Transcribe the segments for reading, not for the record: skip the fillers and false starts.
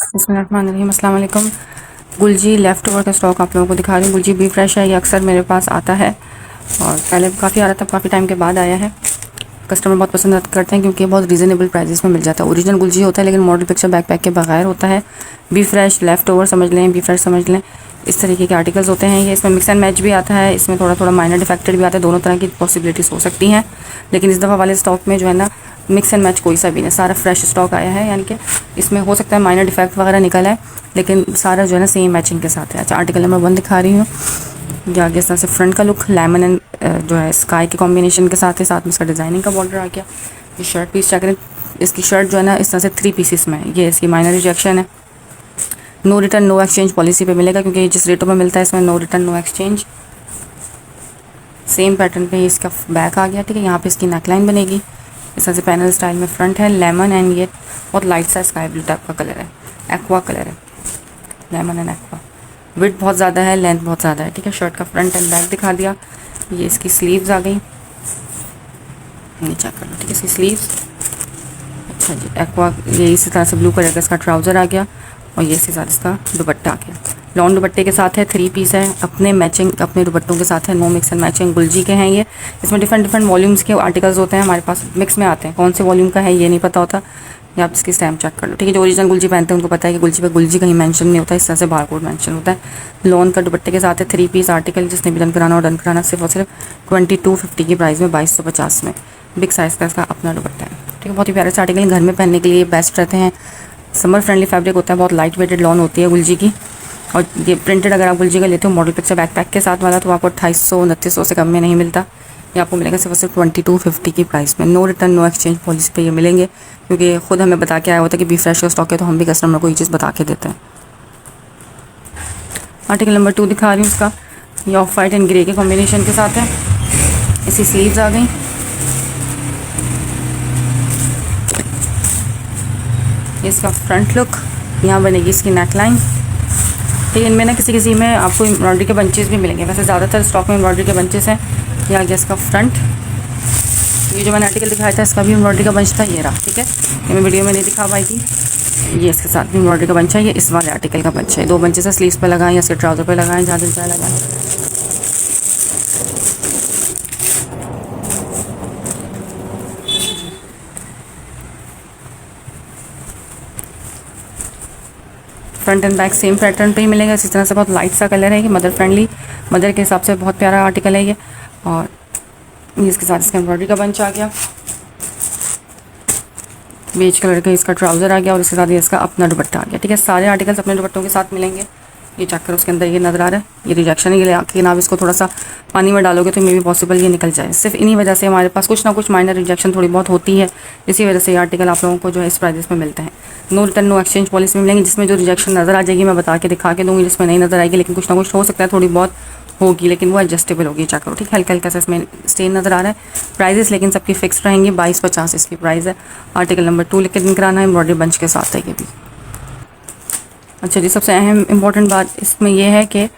बिस्मिल्लाहिर्रहमानिर्रहीम। अस्सलाम वालेकुम। गुलजी लेफ़्ट ओवर का स्टॉक आप लोगों को दिखा रही हूँ। गुलजी बी फ्रेश है, ये अक्सर मेरे पास आता है और पहले काफ़ी आ रहा था, काफ़ी टाइम के बाद आया है। कस्टमर बहुत पसंद करते हैं क्योंकि बहुत रीज़नेबल प्राइसेस में मिल जाता है। ओरिजिनल गुलजी होता है लेकिन मॉडल पिक्चर बैकपैक के बगैर होता है। बी फ्रेश लेफ़्ट ओवर समझ लें, बी फ्रेश समझ लें, इस तरीके के आर्टिकल्स होते हैं ये। इसमें मिक्स एंड मैच भी आता है, इसमें थोड़ा थोड़ा माइनर डिफेक्टेड भी आता है। दोनों तरह की पॉसिबिलिटीज़ हो सकती हैं, लेकिन इस दफ़ा वाले स्टॉक में जो है ना, मिक्स एंड मैच कोई सा भी नहीं, सारा फ्रेश स्टॉक आया है। यानी कि इसमें हो सकता है माइनर डिफेक्ट वगैरह निकल है, लेकिन सारा जो है ना सेम मैचिंग के साथ है। अच्छा, आर्टिकल नंबर 1 दिखा रही हूँ। जो आगे इस तरह से फ्रंट का लुक लेमन एंड जो है स्काई के कॉम्बिनेशन के साथ है, साथ में इसका डिज़ाइनिंग का बॉर्डर आ गया। ये शर्ट पीस चेक करें, इसकी शर्ट जो है ना इस तरह से 3 पीसेस में है। ये इसकी माइनर रिजेक्शन है। No return no exchange policy पे मिलेगा क्योंकि जिस रेटों में मिलता है इसमें no return no exchange. Same pattern पे इसका बैक आ गया, ठीक है। यहाँ पे इसकी नेकलाइन बनेगी इस तरह से पैनल स्टाइल में। फ्रंट है लेमन एंड ये बहुत लाइट सा स्काई ब्लू टाइप का कलर है, एक्वा कलर है, लेमन एंड एक्वा। विड्थ बहुत ज़्यादा है, लेंथ बहुत ज़्यादा है, ठीक है। शर्ट का फ्रंट एंड बैक दिखा दिया। ये इसकी स्लीव्स आ गई, नीचे कर लो, ठीक है। इसकी स्लीव्स, अच्छा जी, एक्वा, ये इसी तरह से ब्लू कलर का इसका ट्राउज़र आ गया और ये इसके साथ इसका दुपट्टा आ गया। लॉन्ग दुपट्टे के साथ है, 3 पीस है, अपने मैचिंग अपने दुपट्टों के साथ है, नो मिक्स एंड मैचिंग। गुलजी के हैं ये। इसमें डिफरेंट डिफरेंट वॉल्यूम्स के आर्टिकल्स होते हैं, हमारे पास मिक्स में आते हैं। कौन से वॉल्यूम का है ये नहीं पता होता, या आप इसकी स्टैम्प चेक कर लो, ठीक है। जो ओरिजिनल गुलजी पहनते हैं उनको पता है कि गुलजी पे गुलजी कहीं मेंशन नहीं होता, इस तरह से बारकोड मेंशन होता है। लॉन का दुपट्टे के साथ है, 3 पीस आर्टिकल। जिसने भी डन कराना और डन कराना, सिर्फ और सिर्फ 2250 की प्राइस में, 2250 में। बिग साइज़ का इसका अपना दुपट्टा है, ठीक है। बहुत ही प्यारे से आर्टिकल, घर में पहनने के लिए बेस्ट रहते हैं। समर फ्रेंडली फैब्रिक होता है, बहुत लाइट वेटेड लॉन होती है गुलजी की। और ये प्रिंटेड अगर आप गुलजी का लेते हो मॉडल पिक्चर बैकपैक के साथ वाला, तो आपको 2800-2900 से कम में नहीं मिलता। ये आपको मिलेगा सिर्फ सिर्फ 2250 की प्राइस में। No return no exchange policy पे ये मिलेंगे, क्योंकि खुद हमें बता के आया होता है कि बी फ्रेश का स्टॉक है, तो हम भी कस्टमर को ये चीज़ बता के देते हैं। आर्टिकल नंबर 2 दिखा रही हूँ उसका। ये ऑफ वाइट एंड ग्रे के कॉम्बिनेशन के साथ है। इसकी स्लीव्स आ गई, इसका फ्रंट लुक, यहाँ बनेगी इसकी नेकलाइन, ठीक है। इनमें ना किसी किसी में आपको एम्ब्रॉयडरी के बंचेस भी मिलेंगे, वैसे ज़्यादातर स्टॉक में एम्ब्रॉयडरी के बंचेस हैं। ये आ गया इसका फ्रंट। ये जो मैंने आर्टिकल दिखाया था इसका भी एम्ब्रॉयडरी का बंच था, ये रहा, ठीक है। ये मैं वीडियो में नहीं दिखा पाई थी। ये इसके साथ भी एम्ब्रॉयडरी का बंच है, ये इस वाले आर्टिकल का बंच है। 2 बंचेस है, स्लीव्स पे लगाएं या इसके ट्राउज़र पे लगाएं, जहाँ दिल चाहे लगाएं। Front end back same pattern पे ही मिलेगा, इसी तरह से। बहुत लाइट सा कलर है, ये मदर फ्रेंडली, मदर के हिसाब से बहुत प्यारा आर्टिकल है ये। और इसके साथ इसका एम्ब्रॉयडरी का बंच आ गया, बेज कलर का इसका ट्राउज़र आ गया और इसके साथ ये इसका अपना दुपट्टा आ गया, ठीक है। सारे आर्टिकल्स अपने दुपट्टों के साथ मिलेंगे। ये चेक करो, उसके अंदर ये नज़र आ रहा है, ये रिजेक्शन है, ये लेकिन आप इसको थोड़ा सा पानी में डालोगे तो मे भी पॉसिबल ये निकल जाए। सिर्फ इन्हीं वजह से हमारे पास कुछ ना कुछ माइनर रिजेक्शन थोड़ी बहुत होती है, इसी वजह से ये आर्टिकल आप लोगों को जो है इस प्राइस में मिलते हैं। No return no exchange policy में मिलेंगे, जिसमें जो रिजेक्शन नज़र आ जाएगी मैं बता के दिखा के दूँगी, जिसमें नहीं नज़र आएगी, लेकिन कुछ ना कुछ हो सकता है, थोड़ी बहुत होगी, लेकिन वो एडजस्टेबल होगी। चेक करो, ठीक, हल्का हल्का सा इसमें स्टेन नज़र आ रहा है। प्राइजेस लेकिन सबकी फिक्स रहेंगी, 2250 इसकी प्राइस है। आर्टिकल नंबर 2 लिख के दिन कराना है, एम्ब्रॉयडरी बंच के साथ है ये भी। अच्छा जी, सबसे अहम इम्पॉर्टेंट बात इसमें यह है कि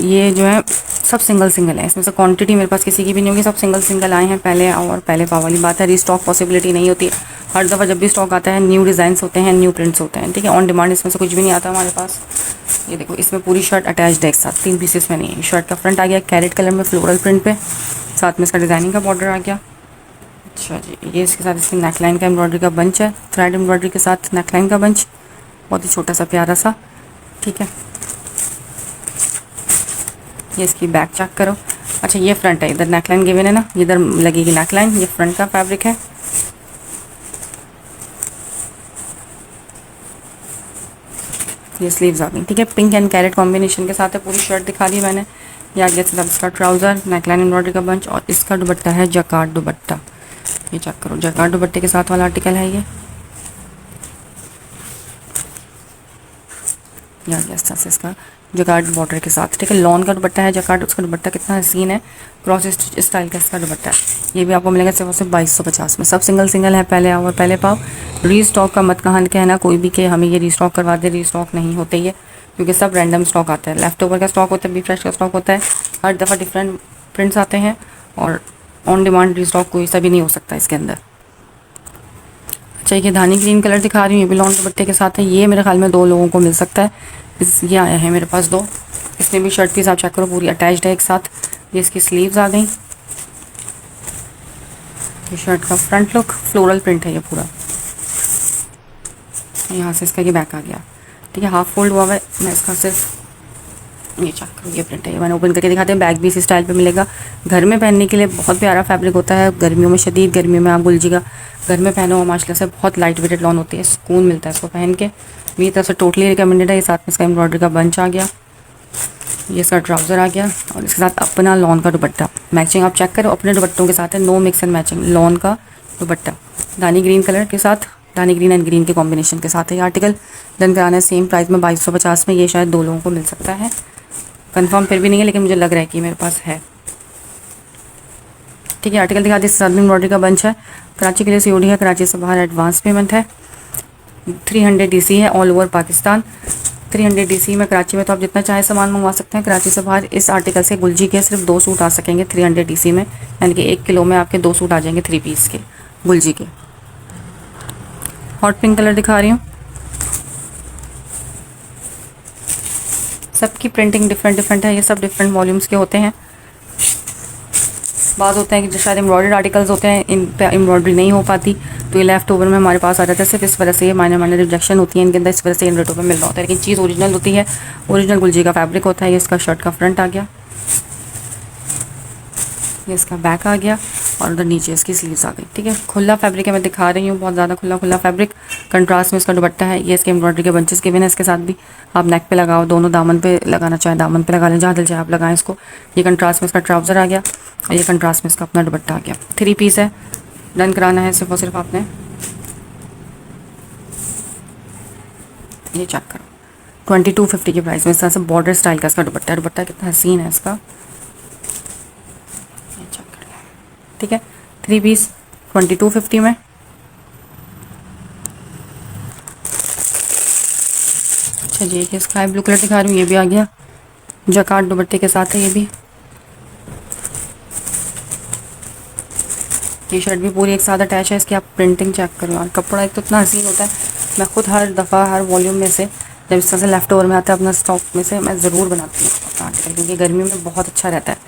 ये जो है सब सिंगल सिंगल है, इसमें से क्वांटिटी मेरे पास किसी की भी नहीं होगी, सब सिंगल सिंगल आए हैं पहले। और पहले पाव वाली बात है, रीस्टॉक पॉसिबिलिटी नहीं होती। हर दफ़ा जब भी स्टॉक आता है न्यू डिज़ाइंस होते हैं, न्यू प्रिंट्स होते हैं, ठीक है। ऑन डिमांड इसमें से कुछ भी नहीं आता हमारे पास। ये देखो, इसमें पूरी शर्ट अटैच्ड है एक साथ, 3 पीसेस में नहीं है। शर्ट का फ्रंट आ गया कैरेट कलर में फ्लोरल प्रिंट पे, साथ में इसका डिज़ाइनिंग का बॉर्डर आ गया। अच्छा जी, ये इसके साथ इसकी नेकलाइन का एम्ब्रॉयडरी का बंच है, थ्रेड एम्ब्रॉयडरी के साथ नेकलाइन का बंच, बहुत ही छोटा सा प्यारा सा, ठीक है। ये इसकी बैक चेक करो। अच्छा, ये फ्रंट है, इधर नेकलाइन गिवन है ना, इधर लगेगी नेकलाइन। ये फ्रंट का फैब्रिक है। ये स्लीव्स आ गई, ठीक है। पिंक एंड कैरेट कॉम्बिनेशन के साथ है, पूरी शर्ट दिखा दी मैंने। ये आ गया इसका ट्राउज़र, नेकलाइन एम्ब्रॉयडरी का बंच, और इसका दुपट्टा है जकार्ड दुपट्टा। ये चेक करो, जकार्ड दुपट्टे के साथ वाला आर्टिकल है ये। आ गया इस तरह से इसका जकार्ड बॉर्डर के साथ, ठीक है। लॉन का दुपट्टा है जकार्ड, उसका दुपट्टा कितना हसीन है, क्रॉस स्टिच स्टाइल का इसका दुपट्टा है। ये भी आपको मिलेगा सिर्फ 2250 में। सब सिंगल सिंगल है, पहले आओ और पहले पाओ। रीस्टॉक का मत कहना कोई भी कि हमें ये रीस्टॉक करवा दे, रीस्टॉक नहीं होते ये, क्योंकि सब रैंडम स्टॉक आता है। लेफ्ट ओवर का स्टॉक होता है, बी फ्रेश का स्टॉक होता है, हर दफ़ा डिफरेंट प्रिंट्स आते हैं, और ऑन डिमांड रीस्टॉक कोई सा भी नहीं हो सकता इसके अंदर। अच्छा ये धानी ग्रीन कलर दिखा रही हूँ, ये भी लॉन दुपट्टे के साथ है। ये मेरे ख्याल में 2 लोगों को मिल सकता है। ये आया है मेरे पास 2। इसमें भी शर्ट पीस आप चेक करो, पूरी अटैच्ड है एक साथ। ये इसकी स्लीव्स आ गई। ये शर्ट का फ्रंट लुक, फ्लोरल प्रिंट है ये पूरा। यहाँ से इसका ये बैक आ गया, ठीक है, हाफ फोल्ड हुआ है। मैं इसका सिर्फ ये चेक करो, ये प्रिंट है। ये मैंने ओपन करके दिखाते हैं। बैग भी इसी स्टाइल पे मिलेगा। घर में पहनने के लिए बहुत प्यारा फैब्रिक होता है। गर्मियों में, शदीद गर्मियों में आप गुलजी का घर में पहनो, माशाल्लाह से बहुत लाइट वेटेड लॉन होती है, सुकून मिलता है इसको पहन के। मेरी तरफ से टोटली रिकमेंडेड है। ये साथ में इसका एम्ब्रॉयडरी का बंच आ गया, ये इसका ट्राउज़र आ गया और इसके साथ अपना लॉन का दुपट्टा। मैचिंग आप चेक करो, अपने दुपट्टों के साथ है, no mix and matching. Lawn का दुपट्टा धानी ग्रीन कलर के साथ, धानी ग्रीन एंड ग्रीन के कॉम्बिनेशन के साथ है ये आर्टिकल। डन कराना है सेम प्राइस में 2250 में। ये शायद 2 लोगों को मिल सकता है, कंफर्म फिर भी नहीं है, लेकिन मुझे लग रहा है कि मेरे पास है। ठीक है, आर्टिकल दिखा दी। साथ में एम्ब्रॉयडरी का बंच है। कराची के लिए सीओडी है, कराची से बाहर एडवांस पेमेंट है। 300 डीसी है ऑल ओवर पाकिस्तान। 300 डीसी में कराची में तो आप जितना चाहे सामान मंगवा सकते हैं। कराची से बाहर इस आर्टिकल से गुलजी के सिर्फ 2 सूट आ सकेंगे 300 डीसी में, यानी कि 1 किलो में आपके 2 सूट आ जाएंगे 3 पीस के गुलजी के। हॉट पिंक कलर दिखा रही हूँ। सबकी प्रिंटिंग डिफरेंट डिफरेंट है, ये सब डिफरेंट वॉल्यूम्स के होते हैं। बात होता है कि जो शायद एम्ब्रॉयडर्ड आर्टिकल्स होते हैं, इन पे एम्ब्रॉयडरी नहीं हो पाती, तो ये लेफ्ट ओवर में हमारे पास आ जाता है। सिर्फ इस वजह से ये माइनर रिजेक्शन होती है इनके अंदर, इस वजह से इन रेटों पे मिल रहा होता है। लेकिन चीज़ ओरिजिनल होती है, ओरिजिनल गुलजी का फैब्रिक होता है। ये इसका शर्ट का फ्रंट आ गया, ये इसका बैक आ गया और उधर नीचे इसकी स्लीव्स आ गई। ठीक है, खुला फैब्रिक है, मैं दिखा रही हूँ, बहुत ज़्यादा खुला खुला फैब्रिक। कंट्रास्ट में इसका दुपट्टा है। ये इसके एम्ब्रॉयडरी के बंचेस के बिना इसके साथ भी आप नेक पे लगाओ, दोनों दामन पे लगाना चाहे दामन पे लगा लें, जहाँ दिल चाहे आप लगाएं इसको। ये कंट्रास्ट में इसका ट्राउज़र आ गया और ये कंट्रास्ट में इसका अपना दुपट्टा आ गया। 3 पीस है। डन कराना है सिर्फ और सिर्फ आपने ये चेक करो, 2250 की प्राइस में इस तरह से बॉर्डर स्टाइल का इसका दुपट्टा है। दुपट्टा कितना हसीन है इसका, ठीक है। 3 पीस 2250 में। अच्छा जी, ये स्काई ब्लू कलर दिखा रही हूँ, ये भी आ गया जकार्ड दुपट्टे के साथ है। ये भी, ये शर्ट भी पूरी एक साथ अटैच है। इसकी आप प्रिंटिंग चेक करो यार, कपड़ा एक तो इतना हसीन होता है। मैं खुद हर दफ़ा हर वॉल्यूम में से जब इस तरह से लेफ्ट ओवर में आता है अपना स्टॉक में से, मैं ज़रूर बनाती हूँ अपना आर्टिकल, क्योंकि गर्मियों में बहुत अच्छा रहता है।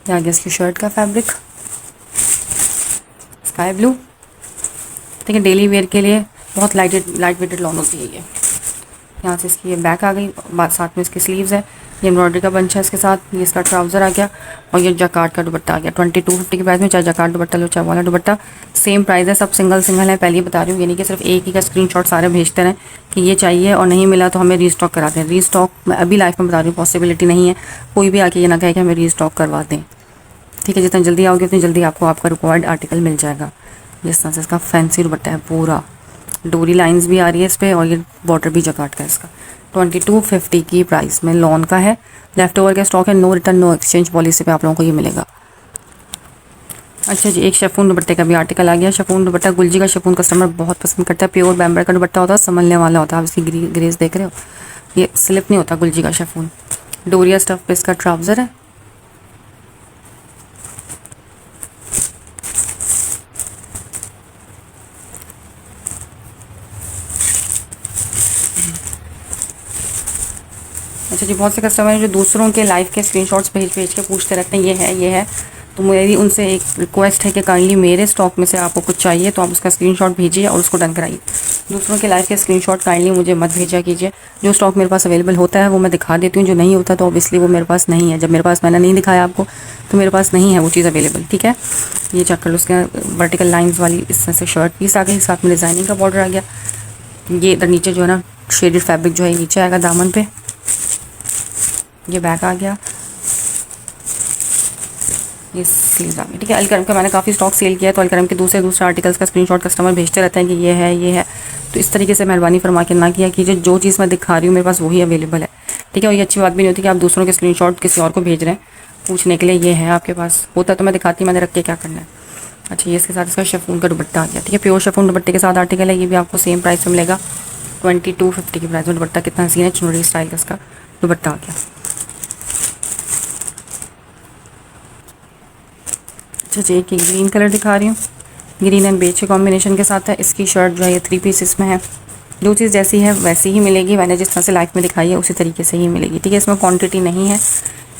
ये आ गया इसकी शर्ट का फैब्रिक स्काई ब्लू, ठीक है। डेली वेयर के लिए बहुत लाइट वेटेड लॉन होती है ये। यहाँ से इसकी ये बैक आ गई, साथ में इसकी स्लीव्स है। ये एम्ब्रॉयडरी का बंच है इसके साथ। ये इसका ट्राउज़र आ गया और ये जकार्ड का दुपट्टा आ गया 2250 की प्राइस में। चाहे जकार्ड दुपट्टा लो चाहे वाला दुपट्टा, सेम प्राइस है। सब सिंगल सिंगल है, पहले ही बता रही हूँ। यानी कि सिर्फ एक ही का स्क्रीनशॉट सारे भेजते रहें कि ये चाहिए और नहीं मिला तो हमें रीस्टॉक करा दें। रीस्टॉक मैं अभी लाइफ में बता रही हूँ, पॉसिबिलिटी नहीं है। कोई भी आके ये ना कहे कि हमें रीस्टॉक करवा दें, ठीक है। जितना जल्दी आओगे उतनी जल्दी आपको आपका रिक्वायर्ड आर्टिकल मिल जाएगा। जिस तरह से इसका फैंसी दुपट्टा है, पूरा डोरी लाइंस भी आ रही है इस पर और ये बॉर्डर भी जकार्ड का है इसका। 2250 की प्राइस में लॉन का है। लेफ्ट ओवर का स्टॉक है, no return no exchange policy पे आप लोगों को ये मिलेगा। अच्छा जी, एक शिफॉन दुपट्टे का भी आर्टिकल आ गया। शिफॉन दुपट्टा गुलजी का शिफॉन कस्टमर बहुत पसंद करता है। प्योर बैम्बर का दुपट्टा होता है, संभलने वाला होता है। आप इसकी ग्रेस देख रहे हो, ये स्लिप नहीं होता गुलजी का शिफॉन। डोरिया स्टफ पे इसका ट्राउज़र है। अच्छा जी, बहुत से कस्टमर हैं जो दूसरों के लाइव के स्क्रीनशॉट्स भेज के पूछते रहते हैं ये है। तो मेरी उनसे एक रिक्वेस्ट है कि काइंडली मेरे स्टॉक में से आपको कुछ चाहिए तो आप उसका स्क्रीनशॉट भेजिए और उसको डन कराइए। दूसरों के लाइव के स्क्रीनशॉट काइंडली मुझे मत भेजा कीजिए। जो स्टॉक मेरे पास अवेलेबल होता है वो मैं दिखा देती हूँ, जो नहीं होता तो ऑब्वियसली वो मेरे पास नहीं है। जब मेरे पास मैंने नहीं दिखाया आपको तो मेरे पास नहीं है वो चीज़ अवेलेबल, ठीक है। ये चेक कर लो, उसके वर्टिकल लाइन्स वाली इस तरह से शर्ट पीस आ गई, साथ में डिज़ाइनिंग का बॉर्डर आ गया। ये इधर नीचे जो है ना शेडेड फैब्रिक जो है नीचे आएगा दामन पे। ये बैक आ गया, ये स्लीव्स आ गई, ठीक है। अलकरम का मैंने काफ़ी स्टॉक सेल किया है, तो अलकरम के दूसरे आर्टिकल्स का स्क्रीनशॉट कस्टमर भेजते रहते हैं कि ये है। तो इस तरीके से मेहरबानी फरमा के ना किया कीजिए। जो चीज़ मैं दिखा रही हूँ मेरे पास वही अवेलेबल है, ठीक है। और ये अच्छी बात भी नहीं होती कि आप दूसरों के स्क्रीनशॉट किसी और को भेज रहे हैं पूछने के लिए ये है आपके पास। होता तो मैं दिखाती, मैंने रख के क्या करना है। अच्छा, ये इसके साथ इसका शिफॉन का दुपट्टा आ गया, ठीक है। प्योर शिफॉन दुपट्टे के साथ आर्टिकल है। ये भी आपको सेम प्राइस में मिलेगा 2250 की प्राइस में। दुपट्टा कितना हसीन है, चुनरी स्टाइल का इसका दुपट्टा आ गया। अच्छा जी, एक ग्रीन कलर दिखा रही हूँ, ग्रीन एंड बेज के कॉम्बिनेशन के साथ है। इसकी शर्ट जो है ये 3 पीस इसमें है। जो चीज़ जैसी है वैसी ही मिलेगी, मैंने जिस तरह से लाइफ में दिखाई है उसी तरीके से ही मिलेगी, ठीक है। इसमें क्वांटिटी नहीं है,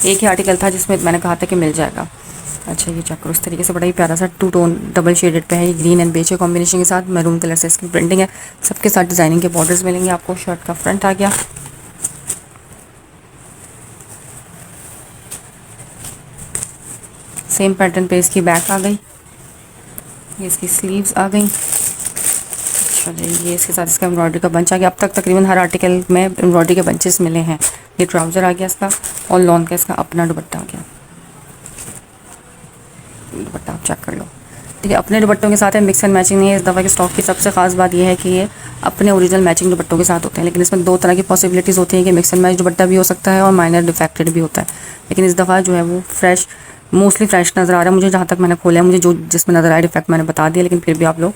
एक ही आर्टिकल था जिसमें मैंने कहा था कि मिल जाएगा। अच्छा ये चेक करो, इस तरीके से बड़ा ही प्यारा सा 2 टोन डबल शेडेड पे है, ये ग्रीन एंड बेज के कॉम्बिनेशन के साथ मैरून कलर से इसकी प्रिंटिंग है। सबके साथ डिजाइनिंग के बॉर्डर्स मिलेंगे आपको। शर्ट का फ्रंट आ गया, सेम पैटर्न पे इसकी बैक आ गई, ये इसकी स्लीव्स आ गई। अच्छा जी, ये इसके साथ इसका एम्ब्रॉयडरी का बंच आ गया। अब तक तकरीबन हर आर्टिकल में एम्ब्रॉयडरी के बंचेस मिले हैं। ये ट्राउज़र आ गया इसका, और लॉन का इसका अपना दुपट्टा आ गया। दुपट्टा आप चेक कर लो, ठीक है। अपने दुपट्टों के साथ है, मिक्स एंड मैचिंग नहीं है। इस दफ़ा के स्टॉक की सबसे खास बात यह है कि ये अपने ओरिजिनल मैचिंग दुपट्टों के साथ होते हैं, लेकिन इसमें 2 तरह की पॉसिबिलिटीज़ होती हैं कि मिक्स एंड मैच दुपट्टा भी हो सकता है और माइनर डिफेक्टेड भी होता है। लेकिन इस दफ़ा जो है वो फ्रेश, मोस्टली फ्रेश नज़र आ रहा है मुझे। जहाँ तक मैंने खोला है, मुझे जो जिसमें नज़र आया डिफेक्ट मैंने बता दिया, लेकिन फिर भी आप लोग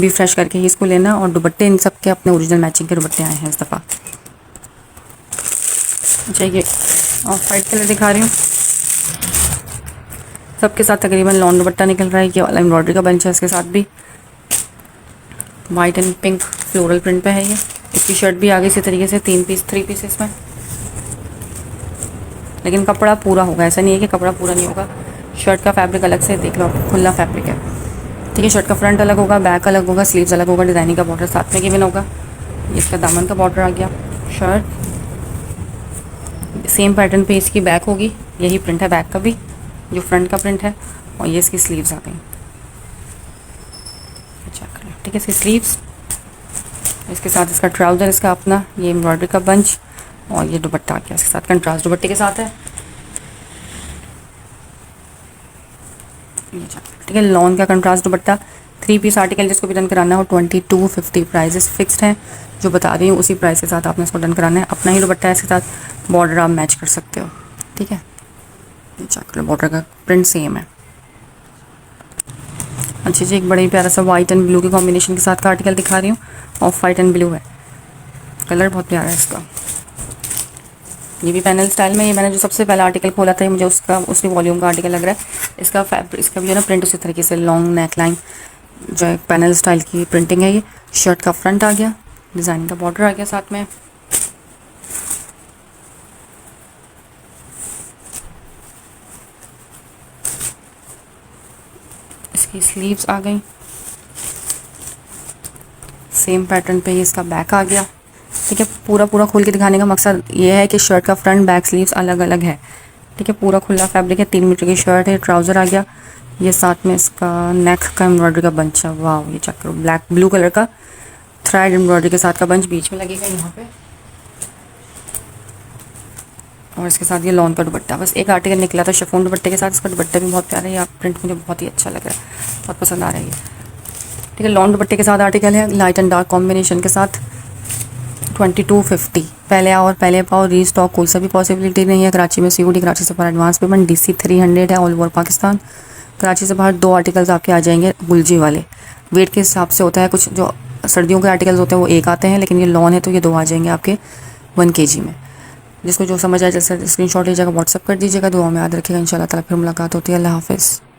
भी फ्रेश करके ही इसको लेना। और दुपट्टे इन सब के अपने ओरिजिनल मैचिंग के दुपट्टे आए हैं इस दफ़ा। अच्छा ये ऑफ वाइट कलर दिखा रही हूँ, सबके साथ तकरीबन लॉन दुपट्टा निकल रहा है। ये वाला एम्ब्रॉयडरी का बंच है, इसके साथ भी white and pink floral print पे है ये। इसकी शर्ट भी आ गई इसी तरीके से, 3 पीस इसमें, लेकिन कपड़ा पूरा होगा। ऐसा नहीं है कि कपड़ा पूरा नहीं होगा। शर्ट का फैब्रिक अलग से देख लो, खुला फैब्रिक है, ठीक है। शर्ट का फ्रंट अलग होगा, बैक अलग होगा, स्लीव्स अलग होगा, डिजाइनिंग का बॉर्डर साथ में गिवन होगा। ये इसका दामन का बॉर्डर आ गया। शर्ट सेम पैटर्न पे इसकी बैक होगी, यही प्रिंट है बैक का भी, जो फ्रंट का प्रिंट है। और ये इसकी स्लीव्स आ गई, ठीक है। इसकी स्लीव्स, इसके साथ इसका ट्राउज़र इसका अपना, ये एम्ब्रॉयडरी का बंच, और ये दुपट्टा आ गया इसके साथ, कंट्रास्ट दुपट्टे के साथ है, ठीक है। लॉन का कंट्रास्ट दुपट्टा, 3 पीस आर्टिकल जिसको भी डन कराना हो 2250 प्राइजेस फिक्स्ड हैं। जो बता रही हूँ उसी प्राइस के साथ आपने इसको डन कराना है। अपना ही दुपट्टा है, इसके साथ बॉर्डर आप मैच कर सकते हो, ठीक है। बॉर्डर का प्रिंट सेम है। अच्छा जी, एक बड़ा ही प्यारा सा वाइट एंड ब्लू के कॉम्बिनेशन के साथ का आर्टिकल दिखा रही हूँ। ऑफ वाइट एंड ब्लू है, कलर बहुत प्यारा है इसका। ये भी पैनल स्टाइल में, ये मैंने जो सबसे पहला आर्टिकल खोला था, ये मुझे उसका उसी वॉल्यूम का आर्टिकल लग रहा है। इसका फैब्रिक, इसका भी जो है ना प्रिंट उसी तरीके से, लॉन्ग नेक लाइन जो है पैनल स्टाइल की प्रिंटिंग है। ये शर्ट का फ्रंट आ गया, डिज़ाइन का बॉर्डर आ गया साथ में। इसकी स्लीव्स आ गई, सेम पैटर्न पे ही इसका बैक आ गया, ठीक है। पूरा खोल के दिखाने का मकसद ये है कि शर्ट का फ्रंट बैक स्लीव्स अलग अलग है, ठीक है। पूरा खुला फैब्रिक है, 3 मीटर की शर्ट है। ट्राउज़र आ गया, ये साथ में इसका नेक का एम्ब्रॉयडरी का बंच है। वाह, ये चेक करो, ब्लैक ब्लू कलर का थ्रेड एम्ब्रॉयडरी के साथ का बंच बीच में लगेगा यहाँ पे, और इसके साथ ये लॉन का दुपट्टा। बस एक आर्टिकल निकला था शिफॉन दुपट्टे के साथ, इसका दुपट्टा भी बहुत प्यारा है। ये प्रिंट मुझे बहुत ही अच्छा लग रहा है, बहुत पसंद आ रहा है ये, ठीक है। लॉन दुपट्टे के साथ आर्टिकल है, लाइट एंड डार्क कॉम्बिनेशन के साथ, 2250। पहले आओ और पहले पाओ, रीस्टॉक कोई सा भी पॉसिबिलिटी नहीं है। कराची में सीओडी, कराची से पर एडवांस पेमेंट, DC 300 है ऑल ओवर पाकिस्तान। कराची से बाहर 2 आर्टिकल्स आपके आ जाएंगे गुलजी वाले। वेट के हिसाब से होता है, कुछ जो सर्दियों के आर्टिकल्स होते हैं वो 1 आते हैं, लेकिन ये लॉन है तो ये 2 आ जाएंगे आपके 1 kg में। जिसको जो समझ आए जैसे स्क्रीनशॉट लीजिएगा, व्हाट्सअप कर दीजिएगा। दुआ में याद रखिएगा, इंशाल्लाह ताला फिर मुलाकात होती है। अल्लाह हाफिज़।